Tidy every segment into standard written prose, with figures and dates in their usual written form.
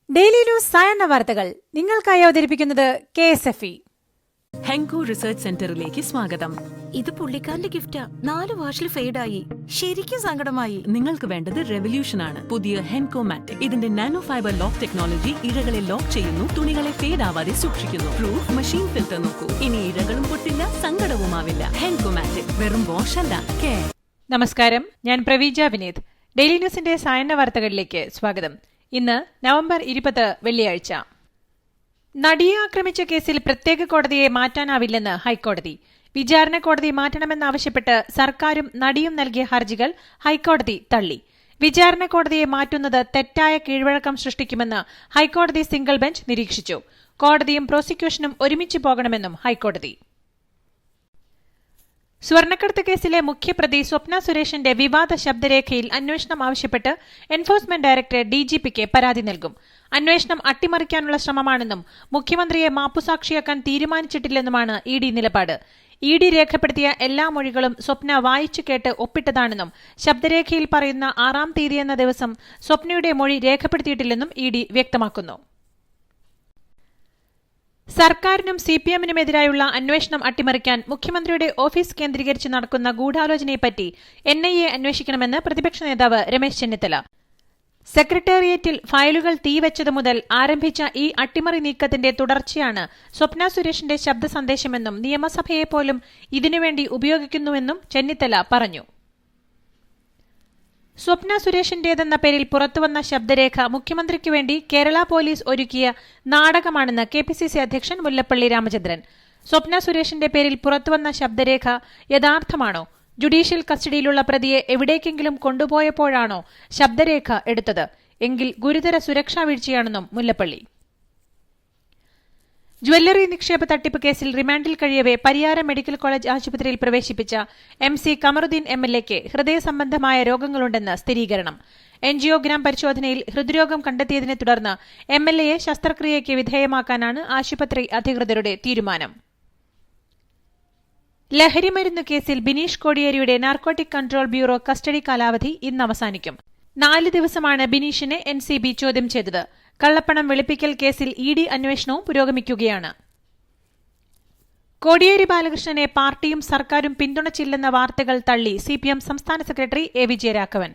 Daily news സായന്ന വാർത്തകൾ നിങ്ങൾക്കായി അവതരിപ്പിക്കുന്നത് KSFE. ഹെങ്കോ റിസർച്ച് സെന്ററിലേക്ക് സ്വാഗതം. ഇത് പുള്ളിക്കാരന്റെ ഗിഫ്റ്റാ. 4 വാഷിൽ ഫെയ്ഡായി. ശരിക്കും സങ്കടമായി. നിങ്ങൾക്ക് വേണ്ടത് റെവല്യൂഷൻ ആണ്. പുതിയ ഹെൻകോ മാറ്റിക്. ഇതിന്റെ നാനോ ഫൈബർ ലോക്ക് ടെക്നോളജി ഇഴകളെ ലോക്ക് ചെയ്യുന്നു, തുണികളെ ഫേഡ് ആവാതെ സൂക്ഷിക്കുന്നു. പ്രൂഫ് മെഷീൻ ഫിൽറ്റർ നോക്കൂ. ഇനി ഇഴകളും പൊട്ടില്ല, സങ്കടവുമാവില്ല. ഹെൻകോ മാറ്റിക് വെറും വാഷ് അല്ല, കെയർ. നമസ്കാരം, ഞാൻ പ്രവീജ വിനീത്. ഡെയിലി ന്യൂസിന്റെ സായന്ന വാർത്തകളിലേക്ക് സ്വാഗതം. ഇന്ന് നവംബർ 20 വെള്ളിയാഴ്ച. നടിയെ ആക്രമിച്ച കേസിൽ പ്രത്യേക കോടതിയെ മാറ്റാനാവില്ലെന്ന് ഹൈക്കോടതി. വിചാരണ കോടതി മാറ്റണമെന്നാവശ്യപ്പെട്ട് സർക്കാരും നടിയും നൽകിയ ഹർജികൾ ഹൈക്കോടതി തള്ളി. വിചാരണ കോടതിയെ മാറ്റുന്നത് തെറ്റായ കീഴ്വഴക്കം സൃഷ്ടിക്കുമെന്ന് ഹൈക്കോടതി സിംഗിൾ ബെഞ്ച് നിരീക്ഷിച്ചു. കോടതിയും പ്രോസിക്യൂഷനും ഒരുമിച്ച് പോകണമെന്നും ഹൈക്കോടതി. സ്വർണ്ണക്കടത്ത് കേസിലെ മുഖ്യപ്രതി സ്വപ്ന സുരേഷിന്റെ വിവാദ ശബ്ദരേഖയിൽ അന്വേഷണം ആവശ്യപ്പെട്ട് എൻഫോഴ്സ്മെന്റ് ഡയറക്ടറേറ്റ് DGPക്ക് പരാതി നൽകും. അന്വേഷണം അട്ടിമറിക്കാനുള്ള ശ്രമമാണെന്നും മുഖ്യമന്ത്രിയെ മാപ്പുസാക്ഷിയാക്കാൻ തീരുമാനിച്ചിട്ടില്ലെന്നുമാണ് ED നിലപാട്. ED രേഖപ്പെടുത്തിയ എല്ലാ മൊഴികളും സ്വപ്ന വായിച്ചു കേട്ട് ഒപ്പിട്ടതാണെന്നും ശബ്ദരേഖയിൽ പറയുന്ന 6-ാം തീയതിയെന്ന ദിവസം സ്വപ്നയുടെ മൊഴി രേഖപ്പെടുത്തിയിട്ടില്ലെന്നും ED വ്യക്തമാക്കുന്നു. സർക്കാരിനും CPMനുമെതിരായുള്ള അന്വേഷണം അട്ടിമറിക്കാൻ മുഖ്യമന്ത്രിയുടെ ഓഫീസ് കേന്ദ്രീകരിച്ച് നടക്കുന്ന ഗൂഢാലോചനയെപ്പറ്റി NIA അന്വേഷിക്കണമെന്ന് പ്രതിപക്ഷ നേതാവ് രമേശ് ചെന്നിത്തല. സെക്രട്ടേറിയറ്റിൽ ഫയലുകൾ തീവച്ചതു മുതൽ ആരംഭിച്ച ഈ അട്ടിമറി നീക്കത്തിന്റെ തുടർച്ചയാണ് സ്വപ്ന സുരേഷിന്റെ ശബ്ദ സന്ദേശമെന്നും നിയമസഭയെപ്പോലും ഇതിനുവേണ്ടി ഉപയോഗിക്കുന്നുവെന്നും ചെന്നിത്തല പറഞ്ഞു. സ്വപ്ന സുരേഷിന്റേതെന്ന പേരിൽ പുറത്തുവന്ന ശബ്ദരേഖ മുഖ്യമന്ത്രിക്ക് വേണ്ടി കേരള പോലീസ് ഒരുക്കിയ നാടകമാണെന്ന് KPCC അധ്യക്ഷൻ മുല്ലപ്പള്ളി രാമചന്ദ്രൻ. സ്വപ്ന സുരേഷിന്റെ പേരിൽ പുറത്തുവന്ന ശബ്ദരേഖ യഥാർത്ഥമാണോ? ജുഡീഷ്യൽ കസ്റ്റഡിയിലുള്ള പ്രതിയെ എവിടേക്കെങ്കിലും കൊണ്ടുപോയപ്പോഴാണോ ശബ്ദരേഖ എടുത്തത്? എങ്കിൽ ഗുരുതര സുരക്ഷാ വീഴ്ചയാണെന്നും മുല്ലപ്പള്ളി. ജ്വല്ലറി നിക്ഷേപ തട്ടിപ്പ് കേസിൽ റിമാൻഡിൽ കഴിയവെ പരിയാരം മെഡിക്കൽ കോളേജ് ആശുപത്രിയിൽ പ്രവേശിപ്പിച്ച MC കമറുദ്ദീൻ MLAക്ക് ഹൃദയ സംബന്ധമായ രോഗങ്ങളുണ്ടെന്ന് സ്ഥിരീകരണം. എൻജിയോഗ്രാം പരിശോധനയിൽ ഹൃദ്രോഗം കണ്ടെത്തിയതിനെ തുടർന്ന് MLAയെ ശസ്ത്രക്രിയയ്ക്ക് വിധേയമാക്കാനാണ് ആശുപത്രി അധികൃതരുടെ തീരുമാനം. ലഹരിമരുന്ന് കേസിൽ ബിനീഷ് കോടിയേരിയുടെ നാർക്കോട്ടിക് കൺട്രോൾ ബ്യൂറോ കസ്റ്റഡി കാലാവധി ഇന്ന് അവസാനിക്കും. 4 ദിവസമാണ് ബിനീഷിനെ NCB ചോദ്യം ചെയ്തത്. കള്ളപ്പണം വെളുപ്പിക്കൽ കേസിൽ ED അന്വേഷണവും പുരോഗമിക്കുകയാണ്. കോടിയേരി ബാലകൃഷ്ണനെ പാർട്ടിയും സർക്കാരും പിന്തുണച്ചില്ലെന്ന വാർത്തകൾ തള്ളി CPM സംസ്ഥാന സെക്രട്ടറി A വിജയരാഘവൻ.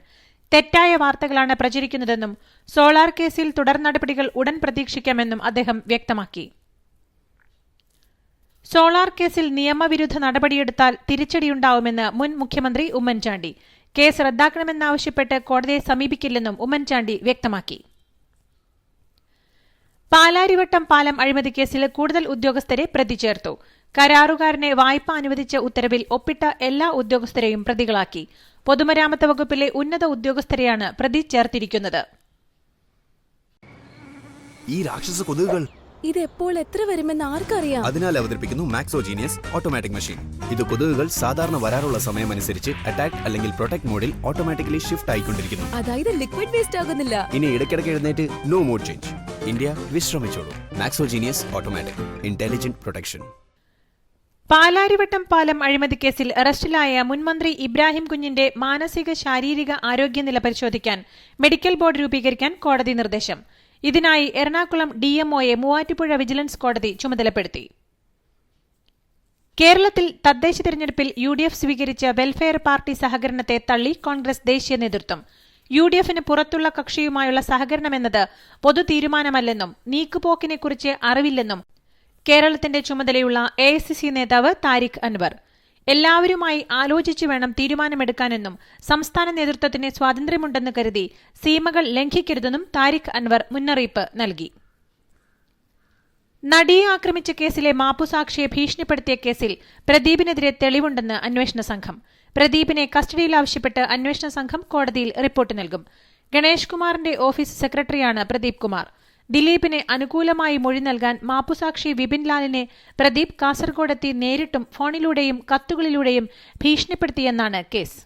തെറ്റായ വാർത്തകളാണ് പ്രചരിക്കുന്നതെന്നും സോളാർ കേസിൽ തുടർ നടപടികൾ ഉടൻ പ്രതീക്ഷിക്കാമെന്നും അദ്ദേഹം വ്യക്തമാക്കി. സോളാർ കേസിൽ നിയമവിരുദ്ധ നടപടിയെടുത്താൽ തിരിച്ചടിയുണ്ടാവുമെന്ന് മുൻ മുഖ്യമന്ത്രി ഉമ്മൻചാണ്ടി. കേസ് റദ്ദാക്കണമെന്നാവശ്യപ്പെട്ട് കോടതിയെ സമീപിക്കില്ലെന്നും ഉമ്മൻചാണ്ടി വ്യക്തമാക്കി. പാലാരിവട്ടം പാലം അഴിമതി കേസിൽ കൂടുതൽ ഉദ്യോഗസ്ഥരെ പ്രതി ചേർത്തു. കരാറുകാരനെ വായ്പ അനുവദിച്ച ഉത്തരവിൽ ഒപ്പിട്ട എല്ലാ ഉദ്യോഗസ്ഥരെയും പ്രതികളാക്കി. പൊതുമരാമത്ത് വകുപ്പിലെ ഉന്നത ഉദ്യോഗസ്ഥരെയാണ് പ്രതി ചേർത്തിരിക്കുന്നത്. ഈ രാക്ഷസ കൊതുകുകൾ ഇത് എപ്പോൾ എത്ര വരുമെന്ന് ആർക്കറിയാം? അതിനാൽ അവതരിപ്പിക്കുന്നു മാക്സോജീനിയസ് ഓട്ടോമാറ്റിക് മെഷീൻ. ഇത് കൊതുകുകൾ സാധാരണ വരാറുള്ള സമയമനുസരിച്ച് അറ്റാക്ക് അല്ലെങ്കിൽ പ്രൊട്ടക്ട് മോഡിൽ ഓട്ടോമാറ്റിക്കലി ഷിഫ്റ്റ് ആയിക്കൊണ്ടിരിക്കുന്നു. അതായത് ലിക്വിഡ് വേസ്റ്റ് ആകുന്നില്ല. ഇനി ഇടയ്ക്കിടയ്ക്ക് എഴുന്നേറ്റ് നോ മോഡ് ചേഞ്ച്. ഇന്ത്യ വിശ്രമിച്ചോളൂ. Maxo genius automatic intelligent protection. Palarivattam പാലം അഴിമതി കേസിൽ അറസ്റ്റിലായ മുൻമന്ത്രി ഇബ്രാഹിം കുഞ്ഞിന്റെ മാനസിക ശാരീരിക ആരോഗ്യനില പരിശോധിക്കാൻ മെഡിക്കൽ ബോർഡ് രൂപീകരിക്കാൻ കോടതി നിർദ്ദേശം. ഇതിനായി എറണാകുളം DMOയെ മൂവാറ്റുപുഴ വിജിലൻസ് കോടതി ചുമതലപ്പെടുത്തി. കേരളത്തിൽ തദ്ദേശ തെരഞ്ഞെടുപ്പിൽ UDF സ്വീകരിച്ച വെൽഫെയർ പാർട്ടി സഹകരണത്തെ തള്ളി കോൺഗ്രസ് ദേശീയ നേതൃത്വം. UDFന് പുറത്തുള്ള കക്ഷിയുമായുള്ള സഹകരണമെന്നത് പൊതു തീരുമാനമല്ലെന്നും നീക്കുപോക്കിനെക്കുറിച്ച് അറിവില്ലെന്നും കേരളത്തിന്റെ ചുമതലയുള്ള AICC നേതാവ് താരിഖ് അൻവർ. എല്ലാവരുമായി ആലോചിച്ചു വേണം തീരുമാനമെടുക്കാനെന്നും സംസ്ഥാന നേതൃത്വത്തിന് സ്വാതന്ത്ര്യമുണ്ടെന്ന് കരുതി സീമകൾ ലംഘിക്കരുതെന്നും താരിഖ് അൻവർ മുന്നറിയിപ്പ് നൽകി. നടിയെ ആക്രമിച്ച കേസിലെ മാപ്പുസാക്ഷിയെ ഭീഷണിപ്പെടുത്തിയ കേസിൽ പ്രദീപിനെതിരെ തെളിവുണ്ടെന്ന് അന്വേഷണ സംഘം. പ്രദീപിനെ കസ്റ്റഡിയിലാവശ്യപ്പെട്ട് അന്വേഷണ സംഘം കോടതിയിൽ റിപ്പോർട്ട് നൽകും. ഗണേഷ് കുമാറിന്റെ ഓഫീസ് സെക്രട്ടറിയാണ് പ്രദീപ് കുമാർ. ദിലീപിന് അനുകൂലമായി മൊഴി നൽകാൻ മാപ്പുസാക്ഷി വിപിൻ ലാലിനെ പ്രദീപ് കാസർഗോഡെത്തി നേരിട്ടും ഫോണിലൂടെയും കത്തുകളിലൂടെയും ഭീഷണിപ്പെടുത്തിയെന്നാണ് കേസ്.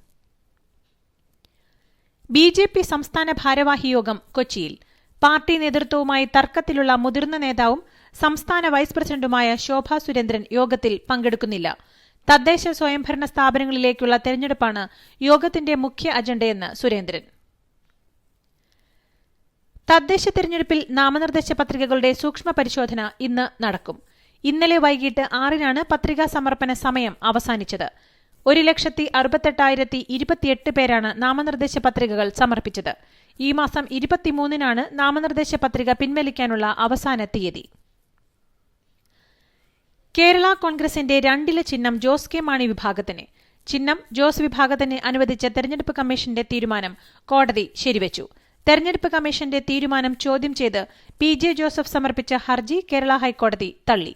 BJP സംസ്ഥാന ഭാരവാഹി യോഗം കൊച്ചിയിൽ. പാർട്ടി നേതൃത്വവുമായി തർക്കത്തിലുള്ള മുതിർന്ന നേതാവും സംസ്ഥാന വൈസ് പ്രസിഡന്റുമായ ശോഭാ സുരേന്ദ്രൻ യോഗത്തിൽ പങ്കെടുക്കുന്നില്ല. തദ്ദേശ സ്വയംഭരണ സ്ഥാപനങ്ങളിലേക്കുള്ള തെരഞ്ഞെടുപ്പാണ് യോഗത്തിന്റെ മുഖ്യ അജണ്ടയെന്ന് സുരേന്ദ്രൻ. തദ്ദേശ തെരഞ്ഞെടുപ്പിൽ നാമനിർദ്ദേശ പത്രികകളുടെ സൂക്ഷ്മ പരിശോധന ഇന്ന് നടക്കും. ഇന്നലെ വൈകിട്ട് 6-നാണ് പത്രികാ സമർപ്പണ സമയം അവസാനിച്ചത്. 1,68,028 പേരാണ് നാമനിർദ്ദേശ പത്രികകൾ സമർപ്പിച്ചത്. ഈ മാസം 23-നാണ് നാമനിർദ്ദേശ പത്രിക പിൻവലിക്കാനുള്ള അവസാന തീയതി. കേരള കോൺഗ്രസിന്റെ 2 ചിഹ്നം ജോസ് കെ മാണി വിഭാഗത്തിന്. ചിഹ്നം ജോസ് വിഭാഗത്തിന് അനുവദിച്ച തെരഞ്ഞെടുപ്പ് കമ്മീഷന്റെ തീരുമാനം കോടതി ശരിവച്ചു. തെരഞ്ഞെടുപ്പ് കമ്മീഷന്റെ തീരുമാനം ചോദ്യം ചെയ്ത് PJ ജോസഫ് സമർപ്പിച്ച ഹർജി കേരള ഹൈക്കോടതി തള്ളി.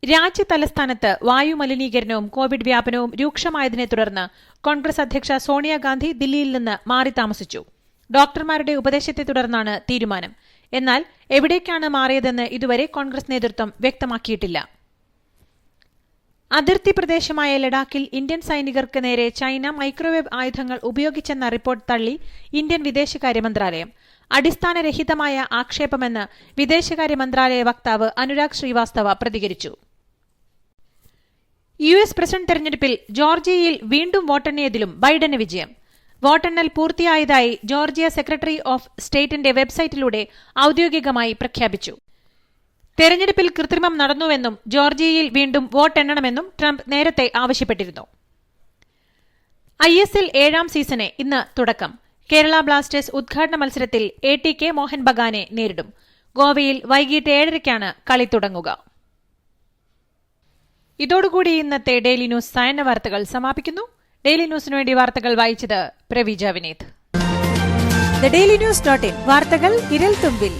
രാജ്യതലസ്ഥാനത്ത് വായുമലിനീകരണവും കോവിഡ് വ്യാപനവും രൂക്ഷമായതിനെ തുടർന്ന് കോൺഗ്രസ് അധ്യക്ഷ സോണിയാഗാന്ധി ദില്ലിയിൽ നിന്ന് മാറി താമസിച്ചു. ഡോക്ടർമാരുടെ ഉപദേശത്തെ തുടർന്നാണ് തീരുമാനം. എന്നാൽ എവിടേക്കാണ് മാറിയതെന്ന് ഇതുവരെ കോൺഗ്രസ് നേതൃത്വം വ്യക്തമാക്കിയിട്ടില്ല. അതിർത്തി പ്രദേശമായ ലഡാക്കിൽ ഇന്ത്യൻ സൈനികർക്ക് നേരെ ചൈന മൈക്രോവേവ് ആയുധങ്ങൾ ഉപയോഗിച്ചെന്ന റിപ്പോർട്ട് തള്ളി ഇന്ത്യൻ വിദേശകാര്യ മന്ത്രാലയം. അടിസ്ഥാനരഹിതമായ ആക്ഷേപമെന്ന് വിദേശകാര്യ മന്ത്രാലയ വക്താവ് അനുരാഗ് ശ്രീവാസ്തവ പ്രതികരിച്ചു. US പ്രസിഡന്റ് തെരഞ്ഞെടുപ്പിൽ ജോർജിയയിൽ വീണ്ടും വോട്ടെണ്ണിയതിലും ബൈഡന് വിജയം. വോട്ടെണ്ണൽ പൂർത്തിയായതായി ജോർജിയ സെക്രട്ടറി ഓഫ് സ്റ്റേറ്റിന്റെ വെബ്സൈറ്റിലൂടെ ഔദ്യോഗികമായി പ്രഖ്യാപിച്ചു. തെരഞ്ഞെടുപ്പിൽ കൃത്രിമം നടന്നുവെന്നും ജോർജിയയിൽ വീണ്ടും വോട്ടെണ്ണണമെന്നും ട്രംപ് നേരത്തെ ആവശ്യപ്പെട്ടിരുന്നു. ISL 7-ാം സീസണ് ഇന്ന് തുടക്കം. കേരള ബ്ലാസ്റ്റേഴ്സ് ഉദ്ഘാടന മത്സരത്തിൽ ATK മോഹൻ ബഗാനെ നേരിടും. ഗോവയിൽ വൈകിട്ട് 7:30-ക്കാണ് കളി തുടങ്ങുക. ഇതോടുകൂടി ഇന്നത്തെ ഡെയിലി ന്യൂസ് സായന്ന വാർത്തകൾ സമാപിക്കുന്നു. ഡെയിലി ന്യൂസിനു വേണ്ടി വാർത്തകൾ വായിച്ചത് Praveeja Vineeth. The Daily News.in വാർത്തകൾ വിരൽ തുമ്പിൽ.